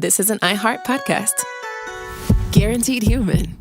this is an iHeart podcast. Guaranteed human.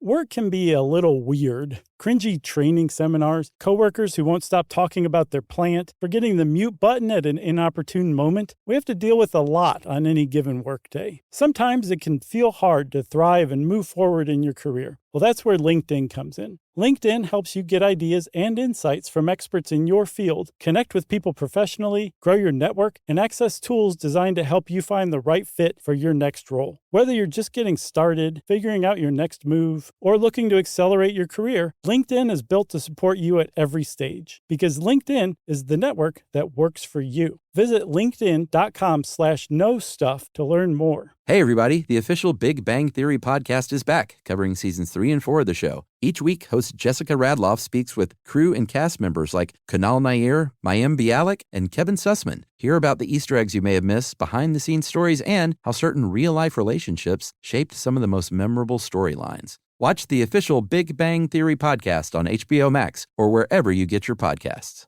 Work can be a little weird. Cringy training seminars, coworkers who won't stop talking about their plant, forgetting the mute button at an inopportune moment. We have to deal with a lot on any given workday. Sometimes it can feel hard to thrive and move forward in your career. Well, that's where LinkedIn comes in. LinkedIn helps you get ideas and insights from experts in your field, connect with people professionally, grow your network, and access tools designed to help you find the right fit for your next role. Whether you're just getting started, figuring out your next move, or looking to accelerate your career, LinkedIn is built to support you at every stage because LinkedIn is the network that works for you. Visit linkedin.com/knowstuff to learn more. Hey, everybody. The official Big Bang Theory podcast is back, covering seasons 3 and 4 of the show. Each week, host Jessica Radloff speaks with crew and cast members like Kunal Nair, Mayim Bialik, and Kevin Sussman. Hear about the Easter eggs you may have missed, behind-the-scenes stories, and how certain real-life relationships shaped some of the most memorable storylines. Watch the official Big Bang Theory podcast on HBO Max or wherever you get your podcasts.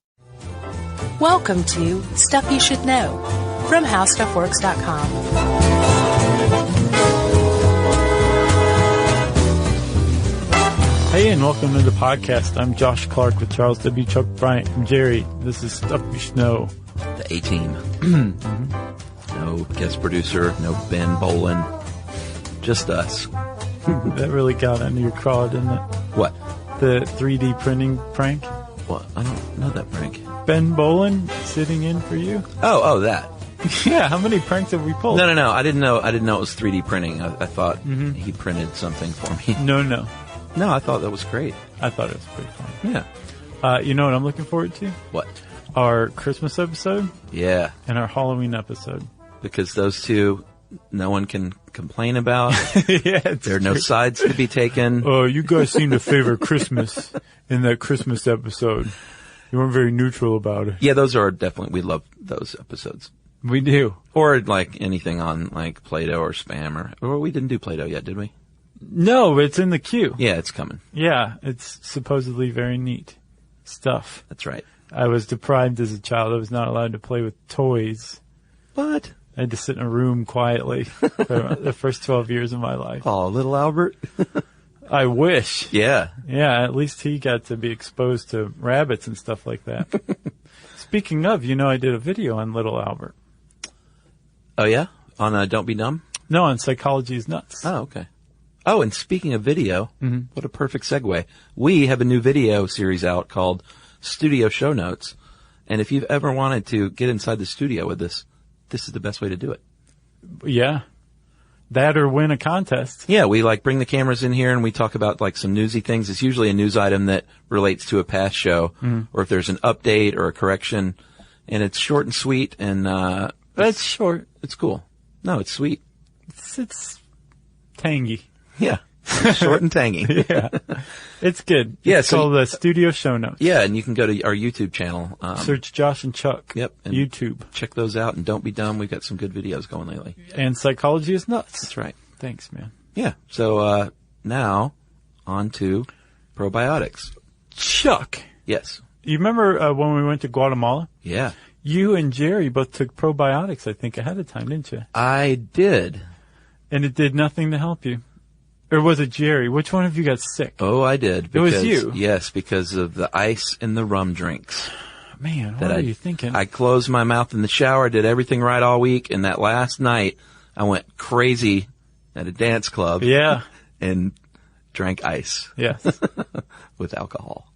Welcome to Stuff You Should Know from HowStuffWorks.com. Hey, and welcome to the podcast. I'm Josh Clark with Charles W. Chuck Bryant from Jerry. This is Stuff You Should Know. The A-Team. No guest producer, no Ben Bolin, just us. That really got under your craw, didn't it? What? The 3D printing prank? What? I don't know that prank. Ben Bolin sitting in for you? Oh, that. Yeah, how many pranks have we pulled? No. I didn't know it was 3D printing. I thought he printed something for me. No. No, I thought that was great. I thought it was pretty fun. Yeah. You know what I'm looking forward to? What? Our Christmas episode Yeah. and our Halloween episode. Because those two, no one can complain about. Yeah, there are no sides to be taken. Oh, you guys seem to favor Christmas in that Christmas episode. You weren't very neutral about it. Yeah, those are definitely, we love those episodes. We do. Or like anything on like Play-Doh or Spam or we didn't do Play-Doh yet, did we? No, it's in the queue. Yeah, it's coming. Yeah, it's supposedly very neat stuff. That's right. I was deprived as a child. I was not allowed to play with toys. What? I had to sit in a room quietly for the first 12 years of my life. Oh, little Albert. I wish. Yeah. Yeah, at least he got to be exposed to rabbits and stuff like that. Speaking of, I did a video on Little Albert. Oh, yeah? On Don't Be Dumb? No, on Psychology is Nuts. Oh, okay. Oh, and speaking of video, what a perfect segue. We have a new video series out called Studio Show Notes. And if you've ever wanted to get inside the studio with this is the best way to do it. Yeah. That or win a contest. Yeah, we bring the cameras in here and we talk about some newsy things. It's usually a news item that relates to a past show or if there's an update or a correction. And it's short and sweet and, That's short. It's cool. No, it's sweet. It's tangy. Yeah. Short and tangy. Yeah. It's good. Yeah, it's called the Studio Show Notes. Yeah, and you can go to our YouTube channel. Search Josh and Chuck. Yep. And YouTube. Check those out and don't be dumb. We've got some good videos going lately. And Psychology is Nuts. That's right. Thanks, man. Yeah. So, now on to probiotics. Chuck. Yes. You remember when we went to Guatemala? Yeah. You and Jerry both took probiotics, I think, ahead of time, didn't you? I did. And it did nothing to help you. Or was it Jerry? Which one of you got sick? Oh, I did. It was you. Yes, because of the ice in the rum drinks. Man, what are you thinking? I closed my mouth in the shower, did everything right all week, and that last night I went crazy at a dance club. Yeah. And drank ice. Yes. With alcohol.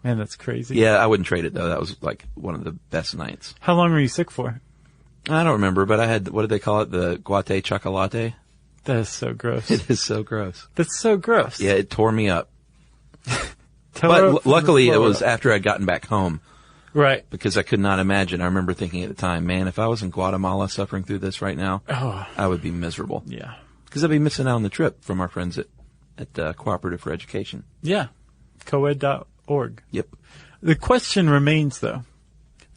Man, that's crazy. Yeah, I wouldn't trade it though. That was one of the best nights. How long were you sick for? I don't remember, but I had, what did they call it? The guate chocolate? That is so gross. It is so gross. That's so gross. Yeah, it tore me up. But luckily it was after I'd gotten back home. Right. Because I could not imagine. I remember thinking at the time, man, if I was in Guatemala suffering through this right now, I would be miserable. Yeah. Because I'd be missing out on the trip from our friends at Cooperative for Education. Yeah. Coed.org. Yep. The question remains, though.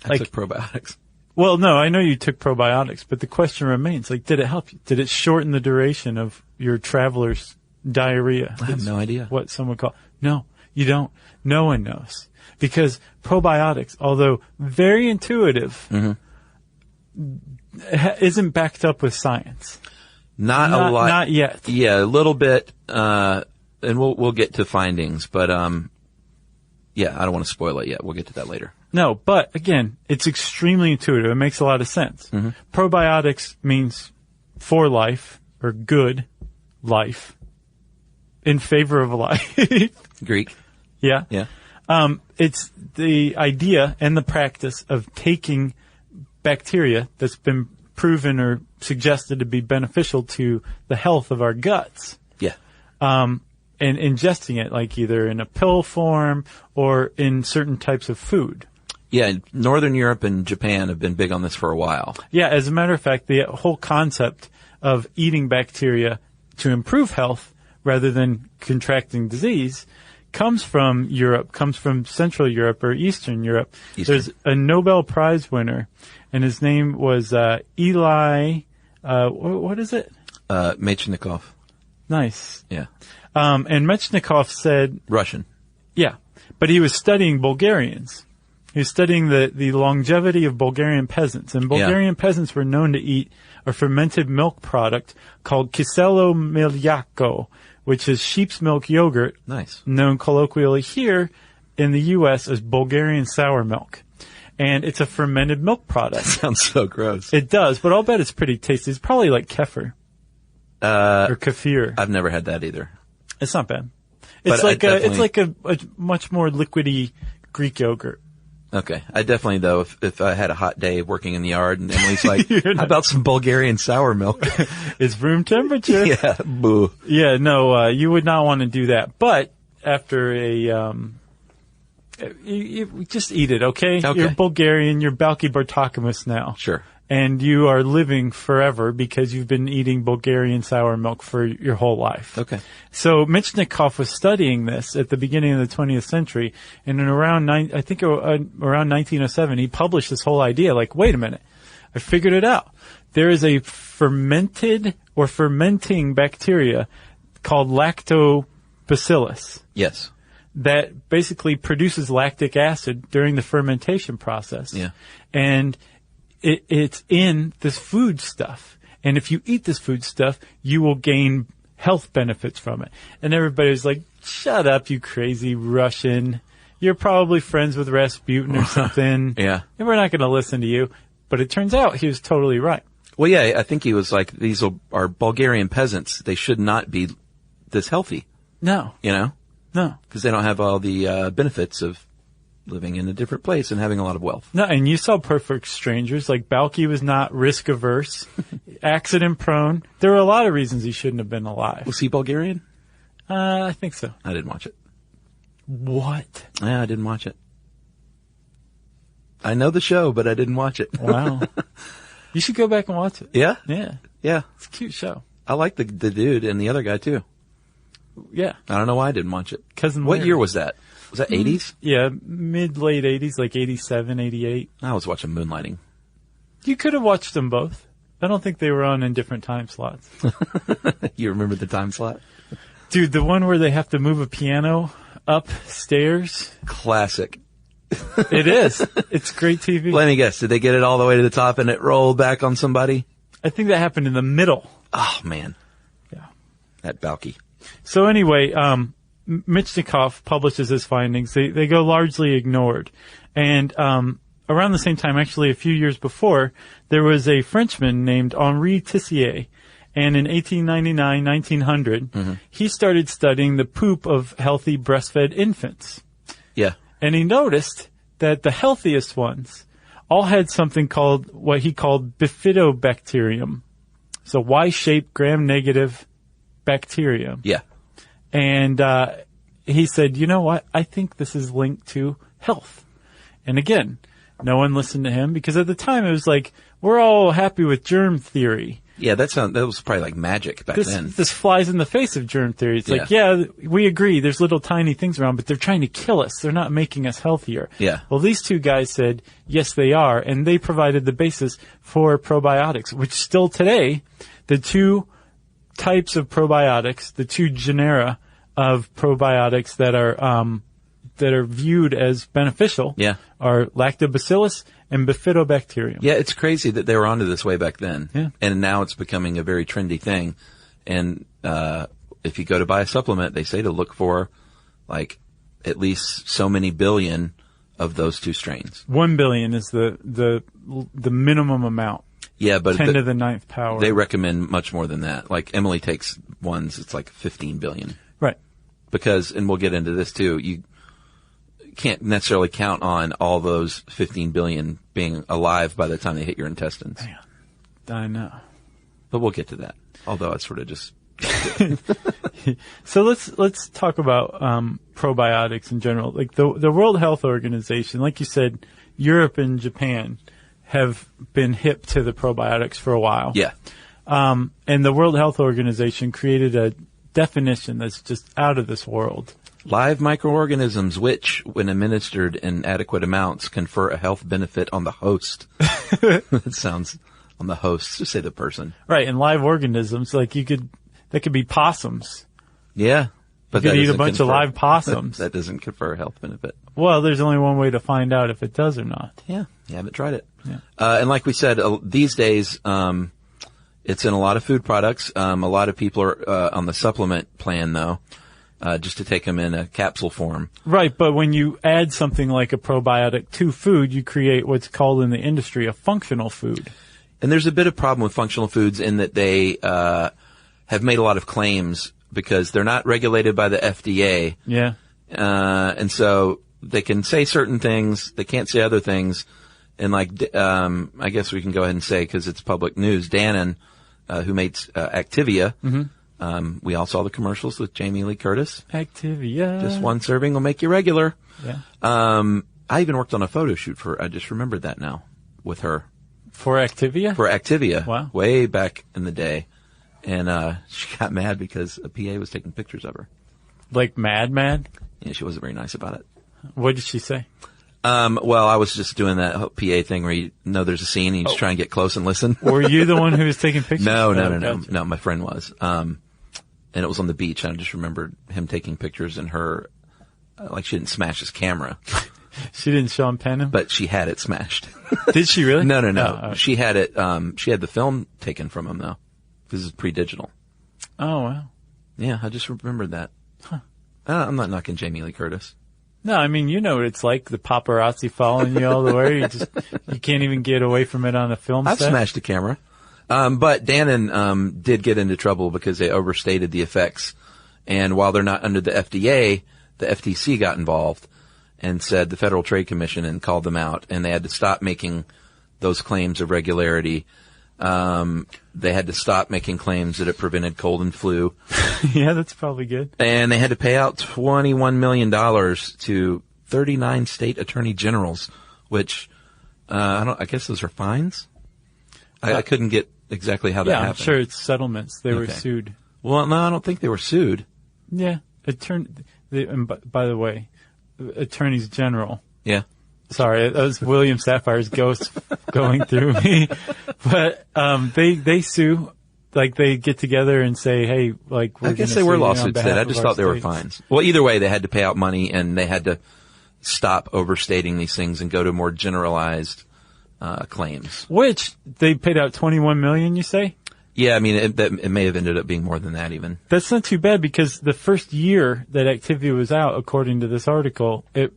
I took probiotics. Well, no, I know you took probiotics, but the question remains, did it help you? Did it shorten the duration of your traveler's diarrhea? I have no idea. What some would call. No, you don't. No one knows. Because probiotics, although very intuitive, isn't backed up with science. Not a lot. Not yet. Yeah, a little bit, and we'll get to findings, but, yeah, I don't want to spoil it yet. We'll get to that later. No, but again, it's extremely intuitive. It makes a lot of sense. Mm-hmm. Probiotics means for life or good life, in favor of life. Greek. Yeah. Yeah. It's the idea and the practice of taking bacteria that's been proven or suggested to be beneficial to the health of our guts. Yeah. And ingesting it, like either in a pill form or in certain types of food. Yeah, Northern Europe and Japan have been big on this for a while. Yeah, as a matter of fact, the whole concept of eating bacteria to improve health rather than contracting disease comes from Europe, comes from Central Europe or Eastern Europe. There's a Nobel Prize winner, and his name was Eli, what is it? Mechnikov. Nice. Yeah. And Mechnikov said... Russian. Yeah, but he was studying Bulgarians. He was studying the longevity of Bulgarian peasants. And Bulgarian peasants were known to eat a fermented milk product called kiselo mlieko, which is sheep's milk yogurt. Nice. Known colloquially here in the U.S. as Bulgarian sour milk. And it's a fermented milk product. That sounds so gross. It does, but I'll bet it's pretty tasty. It's probably like kefir. Or kefir. I've never had that either. It's not bad. It's like a much more liquidy Greek yogurt. Okay. I definitely, though, if I had a hot day working in the yard and Emily's like, how about some Bulgarian sour milk? It's room temperature. Yeah. Boo. Yeah, no, you would not want to do that. But after you just eat it, okay? You're Bulgarian, you're Balki Bartakamus now. Sure. And you are living forever because you've been eating Bulgarian sour milk for your whole life. Okay. So Mechnikov was studying this at the beginning of the 20th century, and in around 1907, he published this whole idea. Like, wait a minute, I figured it out. There is a fermented or fermenting bacteria called lactobacillus. Yes. That basically produces lactic acid during the fermentation process. Yeah. And it's in this food stuff. And if you eat this food stuff, you will gain health benefits from it. And everybody's like, shut up, you crazy Russian. You're probably friends with Rasputin or something. Yeah. And we're not going to listen to you. But it turns out he was totally right. Well, yeah, I think he was like, these are Bulgarian peasants. They should not be this healthy. No. You know? No. Because they don't have all the benefits of living in a different place and having a lot of wealth. No, and you saw Perfect Strangers. Like, Balki was not risk-averse, accident-prone. There were a lot of reasons he shouldn't have been alive. Was he Bulgarian? I think so. I didn't watch it. What? Yeah, I didn't watch it. I know the show, but I didn't watch it. Wow. You should go back and watch it. Yeah? Yeah. Yeah. It's a cute show. I like the dude and the other guy, too. Yeah. I don't know why I didn't watch it. Cousin What Larry. year was that? Was that 80s? Yeah, mid-late 80s, like 87, 88. I was watching Moonlighting. You could have watched them both. I don't think they were on in different time slots. You remember the time slot? Dude, the one where they have to move a piano upstairs. Classic. It is. It's great TV. Let me guess. Did they get it all the way to the top and it rolled back on somebody? I think that happened in the middle. Oh, man. Yeah. That Balki. So anyway, Mechnikov publishes his findings. They go largely ignored. And around the same time, actually a few years before, there was a Frenchman named Henri Tissier. And in 1899, 1900, he started studying the poop of healthy breastfed infants. Yeah. And he noticed that the healthiest ones all had something called, what he called bifidobacterium. So Y-shaped gram-negative bacterium. Yeah. And he said, you know what? I think this is linked to health. And again, no one listened to him because at the time it was like, we're all happy with germ theory. Yeah, that was probably like magic back then. This flies in the face of germ theory. It's like, yeah, we agree. There's little tiny things around, but they're trying to kill us. They're not making us healthier. Yeah. Well, these two guys said, yes, they are. And they provided the basis for probiotics, which still today, the two types of probiotics, the two genera of probiotics that are that are viewed as beneficial are lactobacillus and bifidobacterium. Yeah, it's crazy that they were onto this way back then. Yeah. And now it's becoming a very trendy thing. And if you go to buy a supplement, they say to look for like at least so many billion of those two strains. 1 billion is the minimum amount. Yeah, but 10 to the ninth power. They recommend much more than that. Like Emily takes ones, it's like 15 billion. Right. Because, and we'll get into this too, you can't necessarily count on all those 15 billion being alive by the time they hit your intestines. Man, I know. But we'll get to that. Although I sort of just... So let's talk about probiotics in general. Like the World Health Organization, like you said, Europe and Japan have been hip to the probiotics for a while. Yeah. And the World Health Organization created a definition that's just out of this world. Live microorganisms which, when administered in adequate amounts, confer a health benefit on the host. That sounds on the host. Just say the person. Right, and live organisms, like that could be possums. Yeah. But you could eat a bunch of live possums. That doesn't confer a health benefit. Well, there's only one way to find out if it does or not. Yeah, you haven't tried it. Yeah. And like we said, these days, it's in a lot of food products. A lot of people are on the supplement plan, though, just to take them in a capsule form. Right, but when you add something like a probiotic to food, you create what's called in the industry a functional food. And there's a bit of problem with functional foods in that they have made a lot of claims because they're not regulated by the FDA. Yeah. And so they can say certain things, they can't say other things. And like, I guess we can go ahead and say, because it's public news, Dannon, who makes Activia, we all saw the commercials with Jamie Lee Curtis. Activia. Just one serving will make you regular. Yeah. I even worked on a photo shoot for, I just remembered that now, with her. For Activia? For Activia. Wow. Way back in the day. And she got mad because a PA was taking pictures of her. Like mad? Yeah, she wasn't very nice about it. What did she say? Well, I was just doing that PA thing where you know there's a scene and you just try and get close and listen. Were you the one who was taking pictures? No. Gotcha. No, my friend was. And it was on the beach, and I just remembered him taking pictures and her, like she didn't smash his camera. She didn't Sean Penn him? But she had it smashed. Did she really? No. Oh, okay. She had it, she had the film taken from him, though. This is pre-digital. Oh, wow. Yeah, I just remembered that. Huh. I'm not knocking Jamie Lee Curtis. No, I mean, you know what it's like, the paparazzi following you all the way. You can't even get away from it on a film I've set. smashed a camera. But Dannon, did get into trouble because they overstated the effects. And while they're not under the FDA, the FTC got involved and said the Federal Trade Commission and called them out, and they had to stop making those claims of regularity. They had to stop making claims that it prevented cold and flu. Yeah, that's probably good. And they had to pay out $21 million to 39 state attorney generals, which, I guess those are fines? I couldn't get exactly how that happened. I'm sure it's settlements. They were sued. Well, no, I don't think they were sued. Yeah. And by the way, attorneys general. Yeah. Sorry, that was William Sapphire's ghost going through me. But they sue, like they get together and say, hey, like we're I guess they were lawsuits then. I just thought they were fines. Well, either way, they had to pay out money and they had to stop overstating these things and go to more generalized claims. Which they paid out $21 million, you say? Yeah, I mean, it may have ended up being more than that even. That's not too bad because the first year that Activia was out, according to this article, it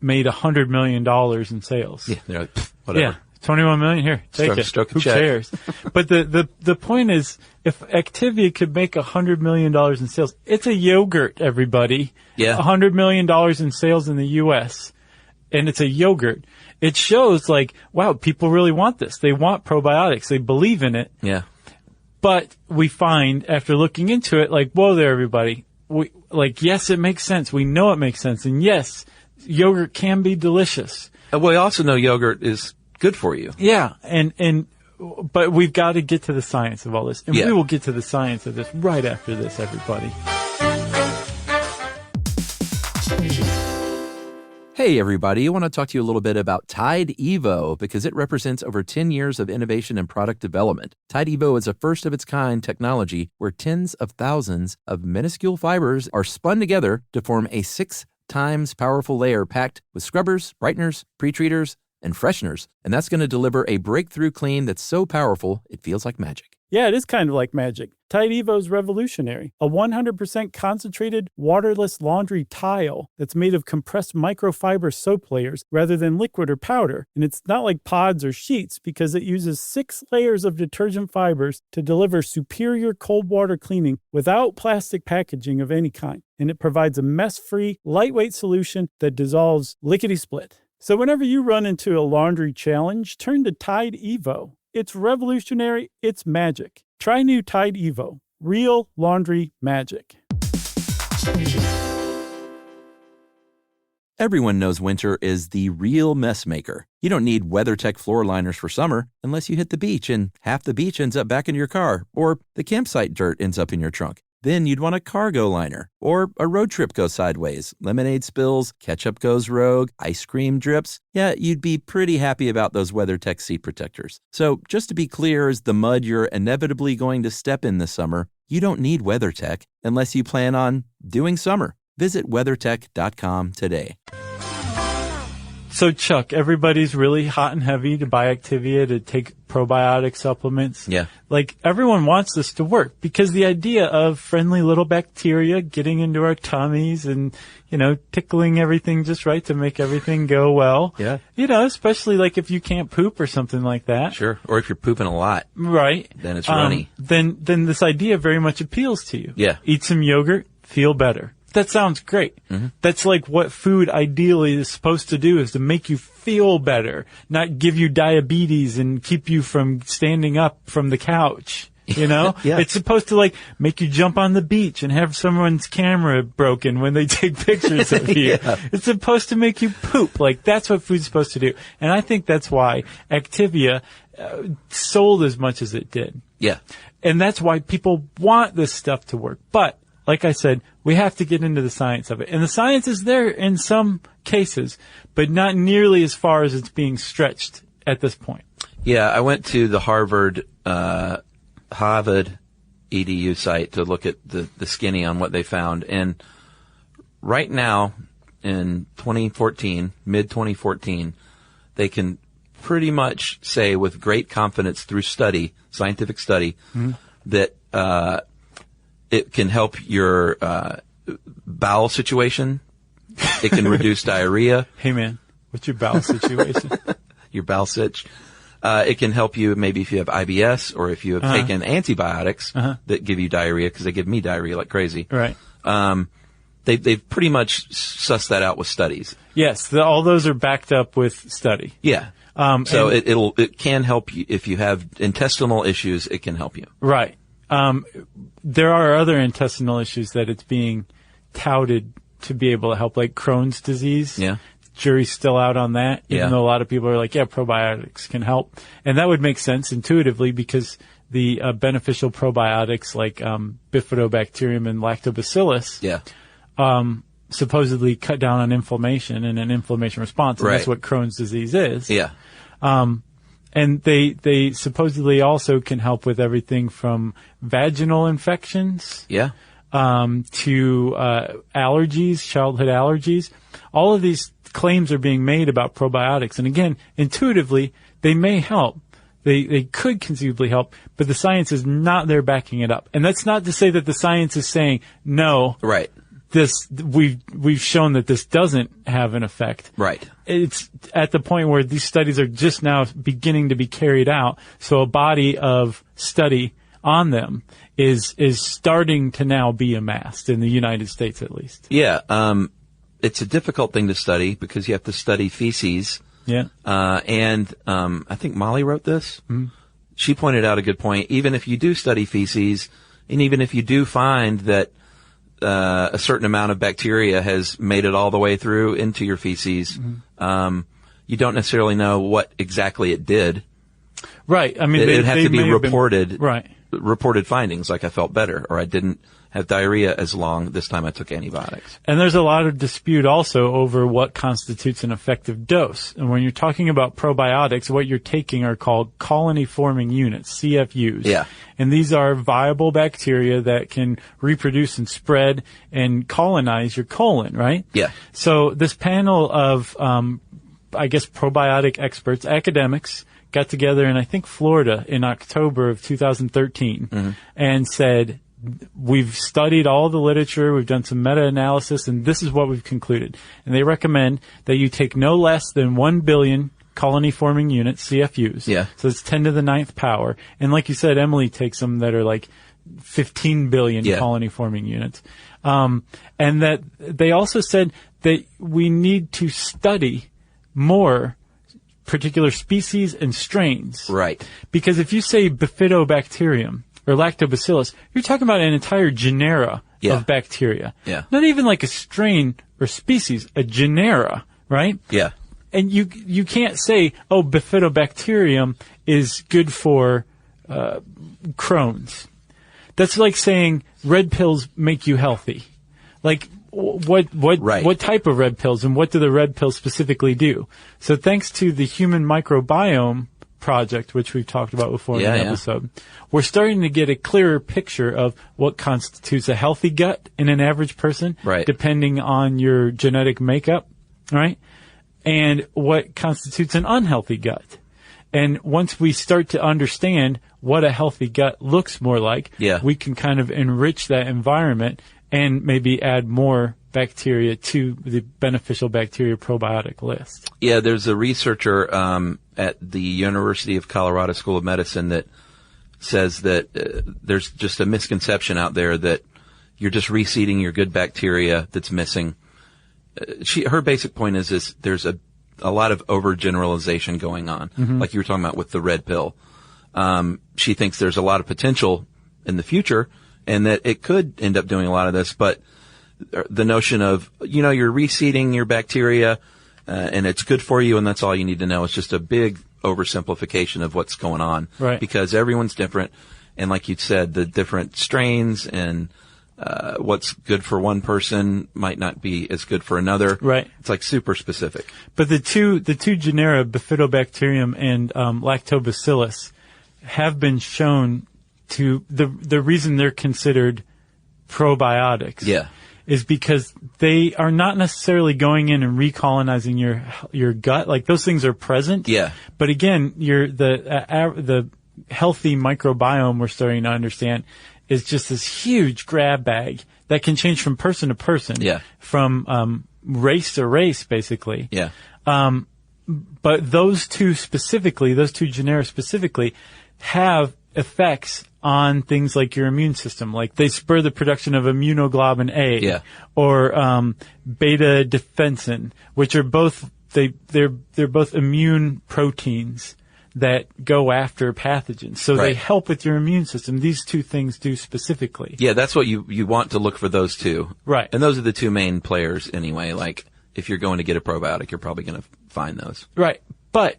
made $100 million in sales. Yeah, they're like, whatever. Yeah, 21 million here. Take it. Stroke Who check. cares? But the point is, if Activia could make $100 million in sales, it's a yogurt, everybody. Yeah. $100 million in sales in the U.S. and it's a yogurt. It shows like, wow, people really want this. They want probiotics. They believe in it. Yeah. But we find after looking into it, like, whoa there, everybody. Yes, it makes sense. We know it makes sense. And yes, yogurt can be delicious. Well, we also know yogurt is good for you. Yeah, but we've got to get to the science of all this. And we will get to the science of this right after this, everybody. Hey, everybody. I want to talk to you a little bit about Tide Evo because it represents over 10 years of innovation and product development. Tide Evo is a first-of-its-kind technology where tens of thousands of minuscule fibers are spun together to form a 6 times powerful layer packed with scrubbers, brighteners, pre-treaters, and fresheners. And that's going to deliver a breakthrough clean that's so powerful, it feels like magic. Yeah, it is kind of like magic. Tide Evo's revolutionary. A 100% concentrated, waterless laundry tile that's made of compressed microfiber soap layers rather than liquid or powder. And it's not like pods or sheets because it uses 6 layers of detergent fibers to deliver superior cold water cleaning without plastic packaging of any kind. And it provides a mess-free, lightweight solution that dissolves lickety-split. So whenever you run into a laundry challenge, turn to Tide Evo. It's revolutionary. It's magic. Try new Tide Evo. Real laundry magic. Everyone knows winter is the real mess maker. You don't need WeatherTech floor liners for summer unless you hit the beach and half the beach ends up back in your car, or the campsite dirt ends up in your trunk. Then you'd want a cargo liner, or a road trip goes sideways, lemonade spills, ketchup goes rogue, ice cream drips. Yeah, you'd be pretty happy about those WeatherTech seat protectors. So just to be clear, as the mud you're inevitably going to step in this summer, you don't need WeatherTech unless you plan on doing summer. Visit WeatherTech.com today. So, Chuck, everybody's really hot and heavy to buy Activia to take probiotic supplements. Yeah. Like, everyone wants this to work because the idea of friendly little bacteria getting into our tummies and, tickling everything just right to make everything go well. Yeah. Especially like if you can't poop or something like that. Sure. Or if you're pooping a lot. Right. Then it's runny. Then this idea very much appeals to you. Yeah. Eat some yogurt, feel better. That sounds great. Mm-hmm. That's like what food ideally is supposed to do, is to make you feel better, not give you diabetes and keep you from standing up from the couch. Yeah. It's supposed to like make you jump on the beach and have someone's camera broken when they take pictures of you. Yeah. It's supposed to make you poop. Like, that's what food's supposed to do. And I think that's why Activia sold as much as it did. Yeah. And that's why people want this stuff to work. But like I said, we have to get into the science of it. And the science is there in some cases, but not nearly as far as it's being stretched at this point. Yeah, I went to the Harvard EDU site to look at the skinny on what they found. And right now, in 2014, mid-2014, they can pretty much say with great confidence through scientific study, that it can help your bowel situation. It can reduce diarrhea. Hey, man, what's your bowel situation? Your bowel sitch. It can help you maybe if you have IBS or if you have taken antibiotics that give you diarrhea, because they give me diarrhea like crazy. Right. They've pretty much sussed that out with studies. Yes, all those are backed up with study. Yeah. So it can help you if you have intestinal issues. It can help you. Right. There are other intestinal issues that it's being touted to be able to help, like Crohn's disease. Yeah. Jury's still out on that, even though a lot of people are like, yeah, probiotics can help. And that would make sense intuitively because the beneficial probiotics like bifidobacterium and lactobacillus supposedly cut down on inflammation and an inflammation response. And that's what Crohn's disease is. Yeah. And they supposedly also can help with everything from vaginal infections to allergies, childhood allergies. All of these claims are being made about probiotics. And again, intuitively, they may help. They could conceivably help, but the science is not there backing it up. And that's not to say that the science is saying, no, right, we've shown that this doesn't have an effect. Right. It's at the point where these studies are just now beginning to be carried out. So a body of study on them is starting to now be amassed in the United States, at least. Yeah. It's a difficult thing to study because you have to study feces. Yeah. And I think Molly wrote this. Mm-hmm. She pointed out a good point. Even if you do study feces, and even if you do find that a certain amount of bacteria has made it all the way through into your feces, you don't necessarily know what exactly it did. Right. I mean, it'd have to be reported. Right. reported findings, like I felt better, or I didn't have diarrhea as long this time I took antibiotics. And there's a lot of dispute also over what constitutes an effective dose. And when you're talking about probiotics, what you're taking are called colony-forming units, CFUs. Yeah. And these are viable bacteria that can reproduce and spread and colonize your colon, right? Yeah. So this panel of, probiotic experts, academics, got together in, I think, Florida in October of 2013 and said, we've studied all the literature, we've done some meta-analysis, and this is what we've concluded. And they recommend that you take no less than 1 billion colony-forming units, CFUs. Yeah. So it's 10 to the 9th power. And like you said, Emily takes some that are like 15 billion colony-forming units. And that they also said that we need to study more particular species and strains. Right. Because if you say bifidobacterium or lactobacillus, you're talking about an entire genera of bacteria. Yeah. Not even like a strain or species, a genera, right? Yeah. And you can't say, oh, bifidobacterium is good for Crohn's. That's like saying red pills make you healthy. Like, what type of red pills and what do the red pills specifically do? So thanks to the Human Microbiome Project, which we've talked about before in an episode, we're starting to get a clearer picture of what constitutes a healthy gut in an average person, depending on your genetic makeup, right? And what constitutes an unhealthy gut. And once we start to understand what a healthy gut looks more like, we can kind of enrich that environment and maybe add more bacteria to the beneficial bacteria probiotic list. Yeah, there's a researcher at the University of Colorado School of Medicine that says that there's just a misconception out there that you're just reseeding your good bacteria that's missing. Her basic point is there's a lot of overgeneralization going on, like you were talking about with the red pill. She thinks there's a lot of potential in the future and that it could end up doing a lot of this, but the notion of, you're reseeding your bacteria and it's good for you and that's all you need to know. It's just a big oversimplification of what's going on. Right. Because everyone's different. And like you said, the different strains and what's good for one person might not be as good for another. Right. It's like super specific. But the two genera, Bifidobacterium and Lactobacillus, have been shown to the reason they're considered probiotics. Is because they are not necessarily going in and recolonizing your gut. Like those things are present. Yeah. But again, the healthy microbiome we're starting to understand is just this huge grab bag that can change from person to person. Yeah. From race to race, basically. Yeah. But those two genera specifically, have effects on things like your immune system. Like they spur the production of immunoglobulin A or beta defensin, which are both they're both immune proteins that go after pathogens. So they help with your immune system. These two things do specifically. Yeah, that's what you want to look for, those two. Right. And those are the two main players anyway. Like if you're going to get a probiotic, you're probably going to find those. Right. But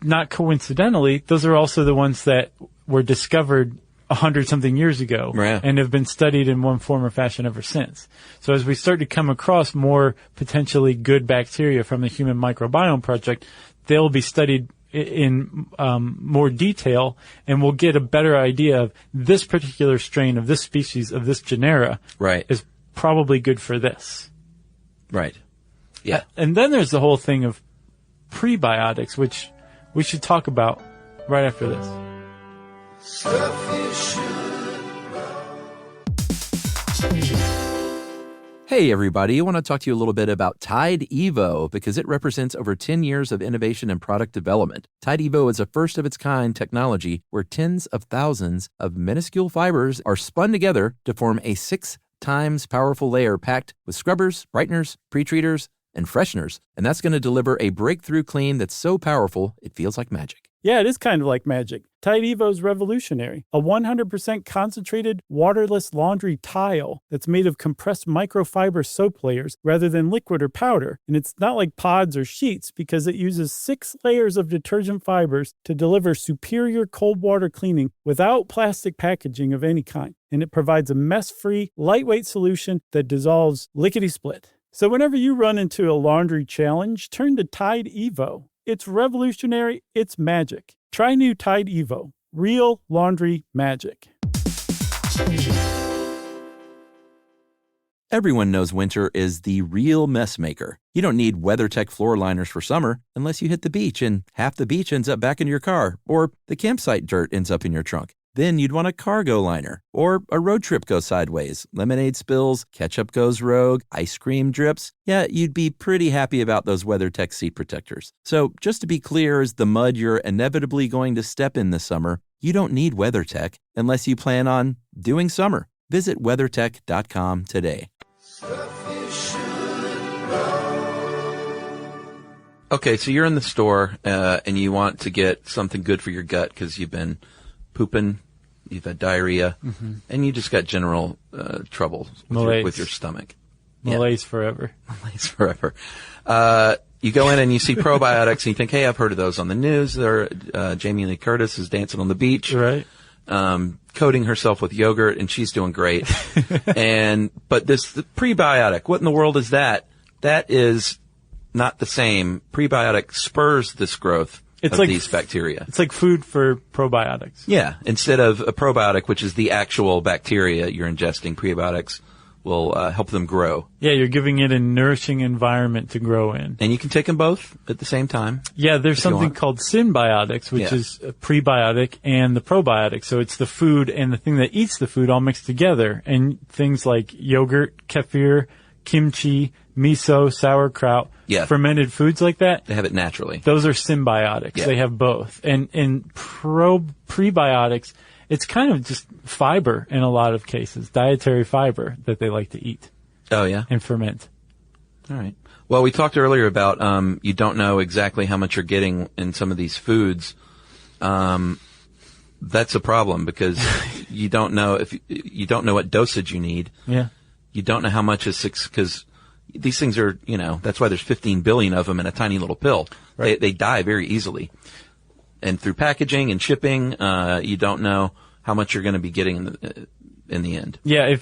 not coincidentally, those are also the ones that were discovered 100-something years ago and have been studied in one form or fashion ever since. So as we start to come across more potentially good bacteria from the Human Microbiome Project, they'll be studied in more detail, and we'll get a better idea of this particular strain of this species of this genera is probably good for this. Right. Yeah. And then there's the whole thing of prebiotics, which we should talk about right after this. Hey everybody, I want to talk to you a little bit about Tide Evo because it represents over 10 years of innovation and product development. Tide Evo is a first-of-its-kind technology where tens of thousands of minuscule fibers are spun together to form a 6 times powerful layer packed with scrubbers, brighteners, pre-treaters, and fresheners. And that's going to deliver a breakthrough clean that's so powerful it feels like magic. Yeah, it is kind of like magic. Tide Evo is revolutionary. A 100% concentrated, waterless laundry tile that's made of compressed microfiber soap layers rather than liquid or powder. And it's not like pods or sheets because it uses 6 layers of detergent fibers to deliver superior cold water cleaning without plastic packaging of any kind. And it provides a mess-free, lightweight solution that dissolves lickety-split. So whenever you run into a laundry challenge, turn to Tide Evo. It's revolutionary. It's magic. Try new Tide Evo. Real laundry magic. Everyone knows winter is the real mess maker. You don't need WeatherTech floor liners for summer unless you hit the beach and half the beach ends up back in your car, or the campsite dirt ends up in your trunk. Then you'd want a cargo liner, or a road trip goes sideways, lemonade spills, ketchup goes rogue, ice cream drips. Yeah, you'd be pretty happy about those WeatherTech seat protectors. So just to be clear, as the mud you're inevitably going to step in this summer, you don't need WeatherTech unless you plan on doing summer. Visit WeatherTech.com today. Okay, so you're in the store and you want to get something good for your gut because you've been pooping, you've had diarrhea, and you just got general trouble with your stomach. Malaise forever. Malaise forever. You go in and you see probiotics and you think, hey, I've heard of those on the news. Jamie Lee Curtis is dancing on the beach. Right. Coating herself with yogurt, and she's doing great. But the prebiotic, what in the world is that? That is not the same. Prebiotic spurs this growth of these bacteria. It's like food for probiotics. Yeah. Instead of a probiotic, which is the actual bacteria you're ingesting, prebiotics will help them grow. Yeah, you're giving it a nourishing environment to grow in. And you can take them both at the same time. Yeah, there's something called symbiotics, which is a prebiotic and the probiotic. So it's the food and the thing that eats the food all mixed together. And things like yogurt, kefir, kimchi, miso, sauerkraut, fermented foods like that. They have it naturally. Those are symbiotics. Yeah. They have both. And in prebiotics, it's kind of just fiber in a lot of cases, dietary fiber that they like to eat. Oh, yeah? And ferment. All right. Well, we talked earlier about you don't know exactly how much you're getting in some of these foods. That's a problem because you don't know you don't know what dosage you need. Yeah. You don't know how much is because these things are, that's why there's 15 billion of them in a tiny little pill. Right. They die very easily. And through packaging and shipping, you don't know how much you're going to be getting in the end. Yeah,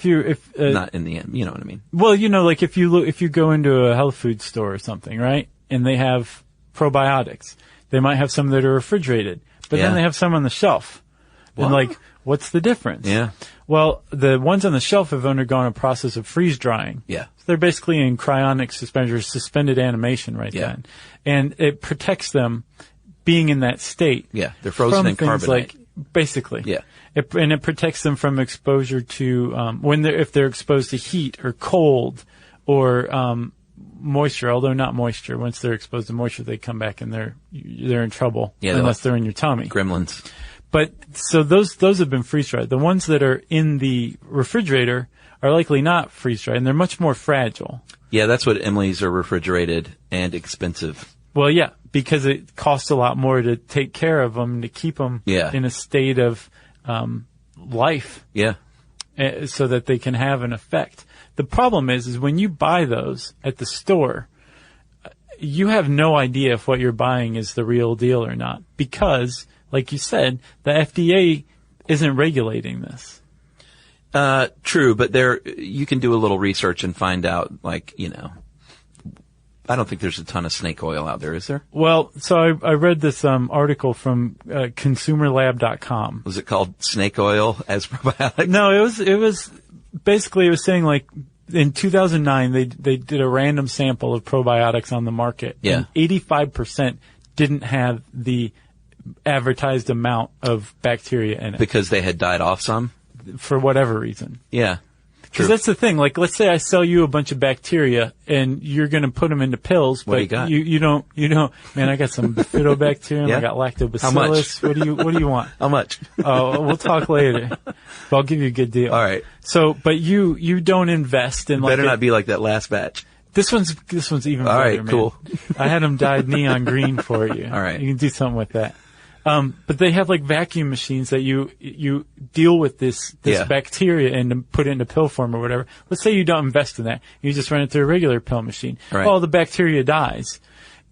not in the end, you know what I mean. Well, like if you go into a health food store or something, right? And they have probiotics. They might have some that are refrigerated, but then they have some on the shelf. What? And what's the difference? Yeah. Well, the ones on the shelf have undergone a process of freeze drying. Yeah. So they're basically in cryonic suspension, suspended animation then. And it protects them being in that state. Yeah. They're frozen in carbonate. Basically. Yeah. And it protects them from exposure to, if they're exposed to heat or cold or, moisture, although not moisture. Once they're exposed to moisture, they come back and they're in trouble. Yeah, unless they're in your tummy. Gremlins. But, so those have been freeze-dried. The ones that are in the refrigerator are likely not freeze-dried, and they're much more fragile. Yeah, that's what Emily's are, refrigerated and expensive. Well, yeah, because it costs a lot more to take care of them, to keep them in a state of life. Yeah. So that they can have an effect. The problem is when you buy those at the store, you have no idea if what you're buying is the real deal or not, because, like you said, the FDA isn't regulating this. True, but you can do a little research and find out, I don't think there's a ton of snake oil out there, is there? Well, so I read this article from consumerlab.com. Was it called Snake Oil as Probiotics? No, it was basically, it was saying in 2009 they did a random sample of probiotics on the market. Yeah. And 85% didn't have the advertised amount of bacteria in it. Because they had died off some? For whatever reason. Yeah. Because that's the thing. Let's say I sell you a bunch of bacteria and you're going to put them into pills, what but do you don't, man, I got some bifidobacterium, I got lactobacillus. How much? What do you want? How much? Oh, we'll talk later. But I'll give you a good deal. All right. So, but you don't invest in better not be like that last batch. This one's even better. All right, man. cool. I had them dyed neon green for you. All right. You can do something with that. But they have like vacuum machines that you deal with this bacteria and put it into pill form or whatever. Let's say you don't invest in that. You just run it through a regular pill machine. Right. Well, the bacteria dies.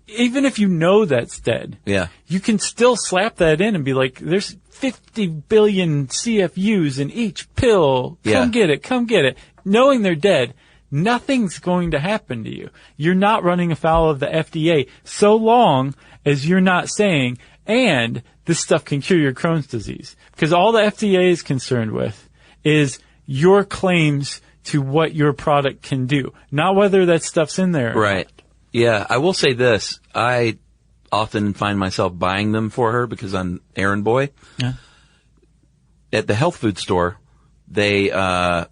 Even if you know that's dead, you can still slap that in and be like, there's 50 billion CFUs in each pill. Come get it. Knowing they're dead, nothing's going to happen to you. You're not running afoul of the FDA so long as you're not saying, and this stuff can cure your Crohn's disease. Because all the FDA is concerned with is your claims to what your product can do, not whether that stuff's in there. Right. Yeah, I will say this. I often find myself buying them for her because I'm errand boy. Yeah. At the health food store, they have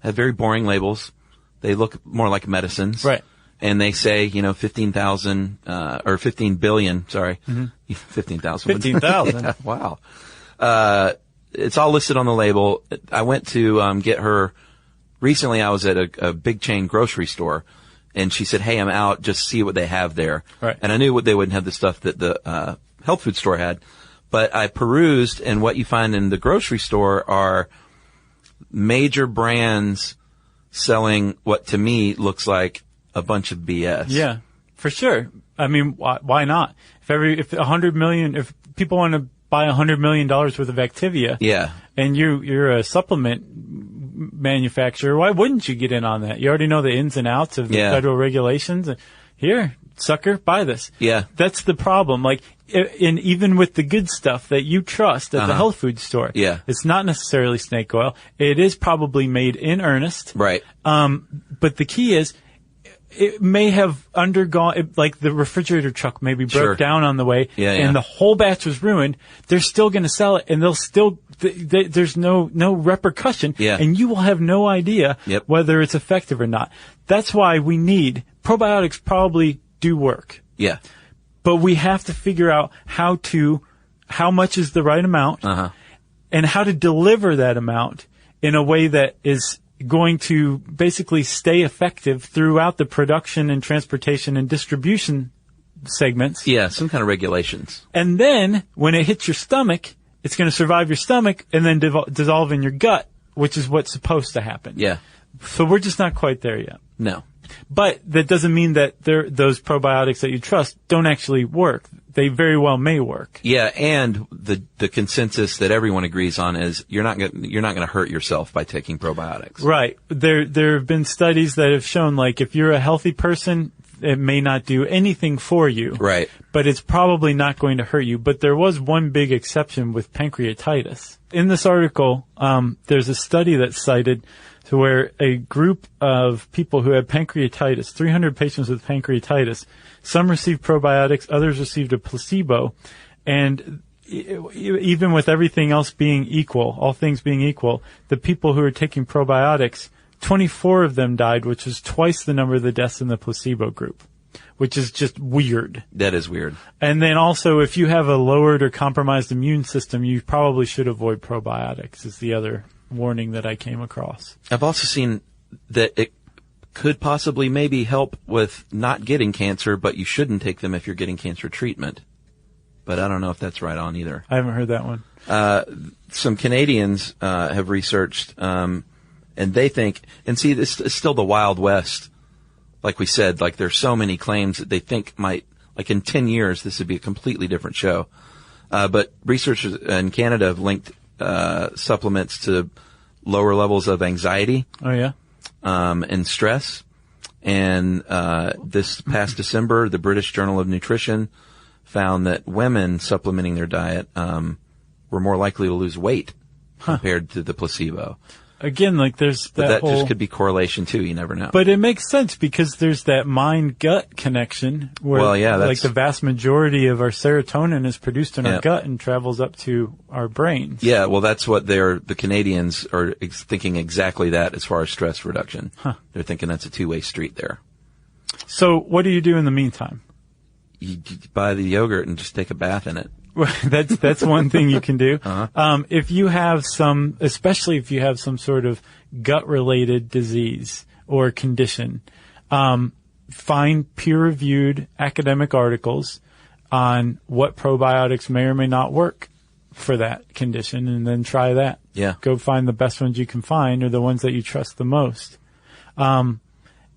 very boring labels. They look more like medicines. Right. And they say, 15,000, or 15 billion, sorry. Mm-hmm. 15,000. 15,000. Yeah, wow. It's all listed on the label. I went to get her, recently I was at a big chain grocery store. And she said, hey, I'm out, just see what they have there. Right. And I knew they wouldn't have the stuff that the health food store had. But I perused, and what you find in the grocery store are major brands selling what to me looks like a bunch of BS. Yeah, for sure. I mean, why not? If people want to buy $100 million worth of Activia, and you're a supplement manufacturer, why wouldn't you get in on that? You already know the ins and outs of the federal regulations. Here, sucker, buy this. Yeah. That's the problem. Like, even with the good stuff that you trust at the health food store, it's not necessarily snake oil. It is probably made in earnest. Right. But the key is, it may have undergone, like the refrigerator truck maybe broke down on the way, and the whole batch was ruined. They're still going to sell it, and they'll still, there's no repercussion, and you will have no idea whether it's effective or not. That's why we need, probiotics probably do work. Yeah. But we have to figure out how much is the right amount, and how to deliver that amount in a way that is going to basically stay effective throughout the production and transportation and distribution segments. Yeah, some kind of regulations. And then when it hits your stomach, it's going to survive your stomach and then dissolve in your gut, which is what's supposed to happen. Yeah. So we're just not quite there yet. No. But that doesn't mean that those probiotics that you trust don't actually work. They very well may work. Yeah, and the consensus that everyone agrees on is you're not going to hurt yourself by taking probiotics. Right. There have been studies that have shown, like, if you're a healthy person, it may not do anything for you. Right. But it's probably not going to hurt you. But there was one big exception with pancreatitis. In this article, there's a study that's cited to where a group of people who had pancreatitis, 300 patients with pancreatitis, some received probiotics, others received a placebo, and even with everything else being equal, all things being equal, the people who were taking probiotics, 24 of them died, which is twice the number of the deaths in the placebo group, which is just weird. That is weird. And then also, if you have a lowered or compromised immune system, you probably should avoid probiotics, is the other warning that I came across. I've also seen that it could possibly maybe help with not getting cancer, but you shouldn't take them if you're getting cancer treatment. But I don't know if that's right on either. I haven't heard that one. Some Canadians have researched, and they think, and see, this is still the Wild West. Like we said, like there's so many claims that they think might, like in 10 years, this would be a completely different show. But researchers in Canada have linked supplements to lower levels of anxiety. Oh, yeah? And stress. And this past December, the British Journal of Nutrition found that women supplementing their diet were more likely to lose weight compared to the placebo. Again, like there's that But that whole, just could be correlation too. You never know. But it makes sense because there's that mind-gut connection where, like, the vast majority of our serotonin is produced in our gut and travels up to our brains. Yeah, well, that's what the Canadians are thinking exactly that as far as stress reduction. They're thinking that's a two-way street there. So what do you do in the meantime? You buy the yogurt and just take a bath in it. That's one thing you can do. If you have especially if you have some sort of gut-related disease or condition, find peer-reviewed academic articles on what probiotics may or may not work for that condition, and then try that. Yeah. Go find the best ones you can find, or the ones that you trust the most. And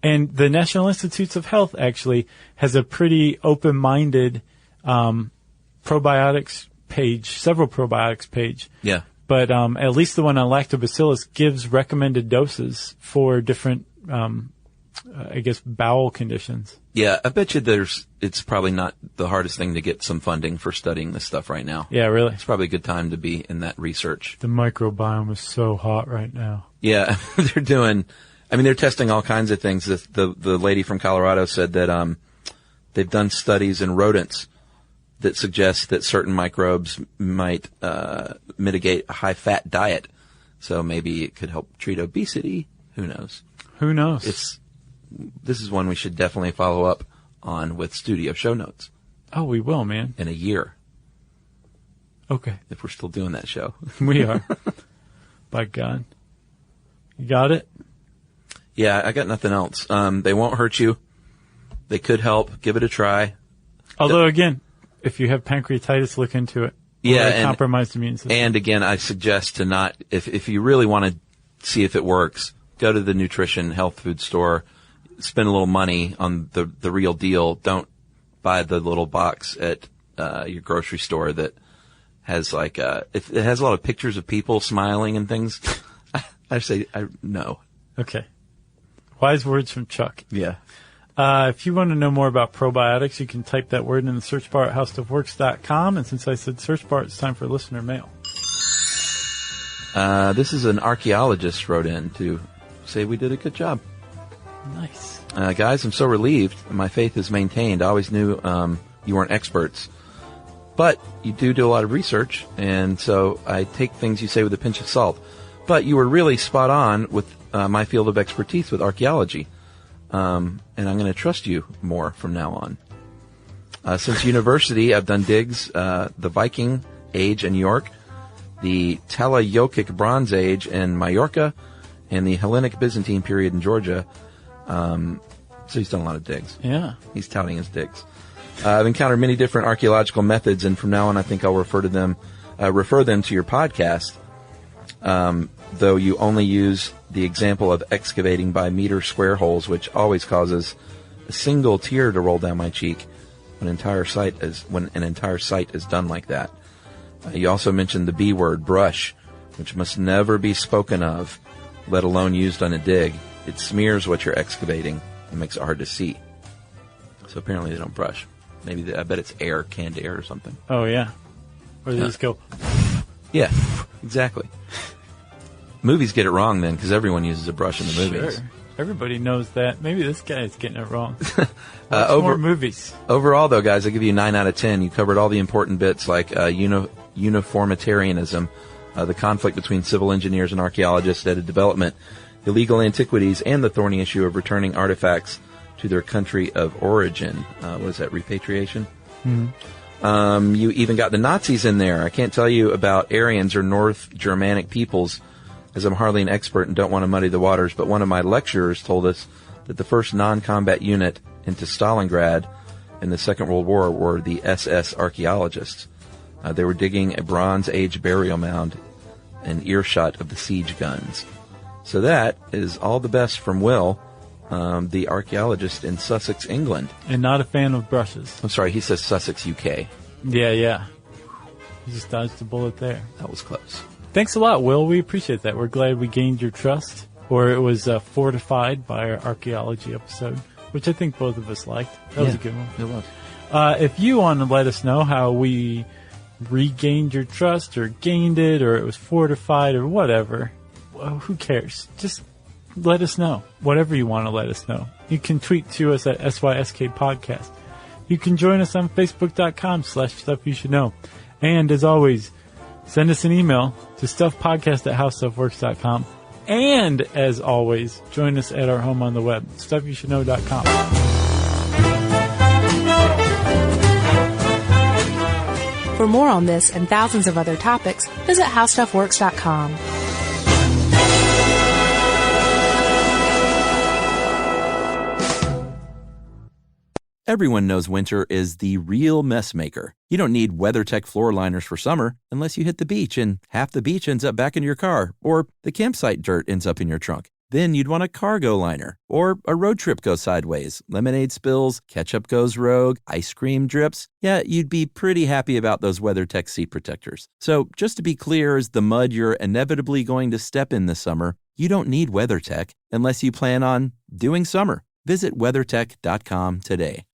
the National Institutes of Health actually has a pretty open-minded probiotics page, several probiotics page. Yeah. But at least the one on lactobacillus gives recommended doses for different, I guess, bowel conditions. Yeah, I bet you it's probably not the hardest thing to get some funding for studying this stuff right now. Yeah, really. It's probably a good time to be in that research. The microbiome is so hot right now. Yeah, they're testing all kinds of things. The lady from Colorado said that they've done studies in rodents that suggest that certain microbes might mitigate a high-fat diet. So maybe it could help treat obesity. Who knows? Who knows? This is one we should definitely follow up on with studio show notes. Oh, we will, man. In a year. Okay. If we're still doing that show. We are. By God. You got it? Yeah, I got nothing else. They won't hurt you. They could help. Give it a try. Although, again, if you have pancreatitis, look into it. Yeah, and compromised immune system. And again, I suggest to not, if you really want to see if it works, go to the nutrition health food store, spend a little money on the real deal. Don't buy the little box at your grocery store that has it has a lot of pictures of people smiling and things. I say no. Okay. Wise words from Chuck. Yeah. If you want to know more about probiotics, you can type that word in the search bar at howstuffworks.com. And since I said search bar, it's time for listener mail. This is an archaeologist wrote in to say we did a good job. Nice. Guys, I'm so relieved. My faith is maintained. I always knew you weren't experts. But you do a lot of research, and so I take things you say with a pinch of salt. But you were really spot on with my field of expertise with archaeology. And I'm going to trust you more from now on. Since university, I've done digs, the Viking Age in New York, the Talayokic Bronze Age in Majorca, and the Hellenic Byzantine period in Georgia. So he's done a lot of digs. Yeah. He's touting his digs. I've encountered many different archaeological methods, and from now on, I think I'll refer them to your podcast. Though you only use the example of excavating by meter square holes, which always causes a single tear to roll down my cheek when an entire site is done like that. You also mentioned the B word, brush, which must never be spoken of, let alone used on a dig. It smears what you're excavating and makes it hard to see. So apparently they don't brush. Maybe I bet it's air, canned air or something. Oh, yeah. Or they just go... Yeah, exactly. Movies get it wrong then, because everyone uses a brush in the movies. Sure. Everybody knows that. Maybe this guy is getting it wrong. More movies. Overall, though, guys, I give you a 9 out of 10. You covered all the important bits like uniformitarianism, the conflict between civil engineers and archaeologists at a development, illegal antiquities, and the thorny issue of returning artifacts to their country of origin. What is that, repatriation? Mm-hmm. You even got the Nazis in there. I can't tell you about Aryans or North Germanic peoples, as I'm hardly an expert and don't want to muddy the waters, but one of my lecturers told us that the first non-combat unit into Stalingrad in the Second World War were the SS archaeologists. They were digging a Bronze Age burial mound in earshot of the siege guns. So that is all the best from Will, the archaeologist in Sussex, England. And not a fan of brushes. I'm sorry, he says Sussex, UK. Yeah. You just dodged a bullet there. That was close. Thanks a lot, Will. We appreciate that. We're glad we gained your trust, or it was fortified by our archaeology episode, which I think both of us liked. That was a good one. It was. If you want to let us know how we regained your trust, or gained it, or it was fortified, or whatever, well, who cares? Just let us know. Whatever you want to let us know. You can tweet to us at SYSK Podcast. You can join us on Facebook.com/StuffYouShouldKnow. And as always, send us an email to stuffpodcast@howstuffworks.com. And as always, join us at our home on the web, stuffyoushouldknow.com. For more on this and thousands of other topics, visit howstuffworks.com. Everyone knows winter is the real mess maker. You don't need WeatherTech floor liners for summer unless you hit the beach and half the beach ends up back in your car, or the campsite dirt ends up in your trunk. Then you'd want a cargo liner, or a road trip goes sideways, lemonade spills, ketchup goes rogue, ice cream drips. Yeah, you'd be pretty happy about those WeatherTech seat protectors. So just to be clear, as the mud you're inevitably going to step in this summer, you don't need WeatherTech unless you plan on doing summer. Visit WeatherTech.com today.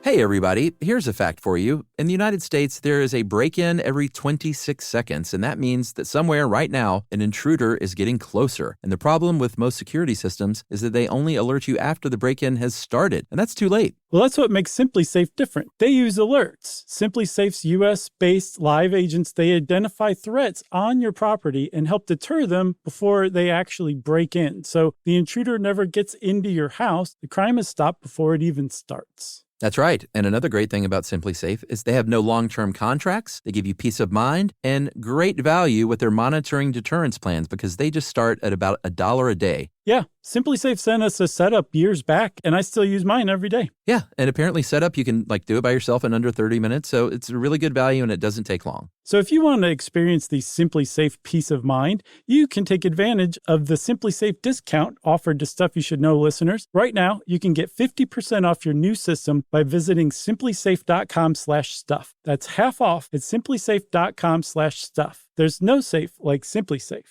Hey everybody, here's a fact for you. In the United States, there is a break-in every 26 seconds, and that means that somewhere right now, an intruder is getting closer. And the problem with most security systems is that they only alert you after the break-in has started, and that's too late. Well, that's what makes SimpliSafe different. They use alerts. SimpliSafe's US-based live agents, they identify threats on your property and help deter them before they actually break in. So the intruder never gets into your house. The crime is stopped before it even starts. That's right. And another great thing about SimpliSafe is they have no long-term contracts. They give you peace of mind and great value with their monitoring deterrence plans because they just start at about $1 a day. Yeah, SimpliSafe sent us a setup years back, and I still use mine every day. Yeah, and apparently setup, you can do it by yourself in under 30 minutes. So it's a really good value and it doesn't take long. So if you want to experience the SimpliSafe peace of mind, you can take advantage of the SimpliSafe discount offered to Stuff You Should Know listeners. Right now, you can get 50% off your new system by visiting simplisafe.com/stuff. That's half off at simplisafe.com/stuff. There's no safe like SimpliSafe.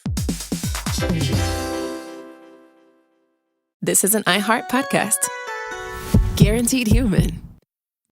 This is an iHeart podcast. Guaranteed Human.